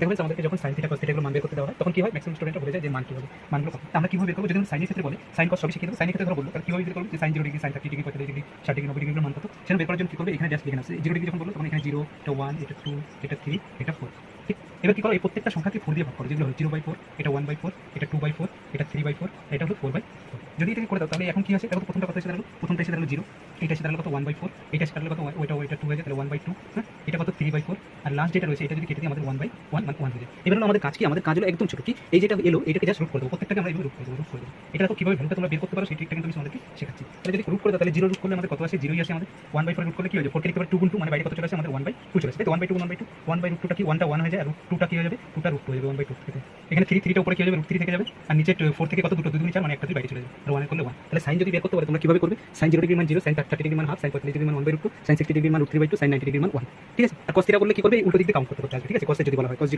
দেখো আমাদেরকে যখন সাইন থিটা কস থিটা এগুলো মান বের করতে দেওয়া হয় তখন কি হয় ম্যাক্সিমাম স্টুডেন্টরা বলে যায় যে মান কি হবে, মানগুলো কত। আমরা কিভাবে বের করবো, যদি সাইনের ক্ষেত্রে বলে সাইন কস সবই শিখে দেবো, সাইনের ক্ষেত্রে ধরো বললো তাহলে কিভাবে বের করবো যে sine 0 degree, sine 30 degree, 45 degree, 60 degree, 90 ডিগ্রির মান কত, সেটা বের করার জন্য কি করবে, এখানে জাস্ট লিখে নাও 0 ডিগ্রি যখন বললো তখন এখানে 0, এটা 1, এটা 2, এটা 3, এটা 4। ঠিক, এবার কি করো, এই প্রত্যেকটা সংখ্যাকে 4 দিয়ে ভাগ করো, যেগুলো হলো 0/4, এটা 1/4, এটা 2/4, এটা 3/4, এটা হলো 4/4। যদি এটাকে করে দাও তাহলে এখন কি আছে, দেখো প্রথমটা কত এসে দাঁড়ালো, প্রথমটা এসে দাঁড়ালো 0, এটা এসে দাঁড়ালো কত 1/4, এটা এসে দাঁড়ালো কত, ওইটা 2 হয়ে যায় তাহলে 1/2, হ্যাঁ, এটা কত 3/4, আর লাস্ট যেটা রয়েছে এটা যদি কেটে দিই আমাদের 1/1 মানে 1 হয়ে যায়। এবার হলো আমাদের কাজ কি, আমাদের কাজ হলো একদম ছোট, কি এই যেটা এলো এটাকে জাস্ট রুট করে দেবো, প্রত্যেকটাকে আমরা এইভাবে রুট করে দেবো। এটা দেখো কিভাবে ভ্যালুটা তোমরা বের করতে পারো সেই ট্রিকটা কিন্তু আমি তোমাদেরকে শেখাচ্ছি। তাহলে যদি রুট করে দাও তাহলে 0 রুট করলে আমাদের কত আসে, 0ই আসে আমাদের। 1/4 রুট করলে কি হয়ে যায়, 4 কে লিখতে পারি 2 2 মানে বাইরে কত চলে আসে আমাদের 1/2 চলে আসে, তাই তো 1/2 1/2 1/2টা কি 1টা 1 হয়ে যায়, আর 2টা কি হয়ে যাবে, 2টা রুট হয়ে যাবে 1/2 থেকে। এখানে 3টা উপরে কি হয়ে যাবে, √3 থেকে যাবে, আর নিচে 4 থেকে কত, 2 2 4 মানে একটা বাইরে চলে যাবে, আর 1 করলে 1। তাহলে সাইন যদি বের করতে পারো তোমরা কিভাবে করবে, সাইন 0 ডিগ্রি মান 0, সাইন 30 ডিগ্রি মান হাফ, সাইন 45 ডিগ্রি মান 1/2, সাইন 60 ডিগ্রি মান √3/2, সাইন 90 ডিগ্রি মান 1। ঠিক আছে, আর cos থিটা করলে কি করবে, উল্টো দিক দিয়ে কাউন্ট করতে আসবে। ঠিক আছে, cos যদি বলা হয় cos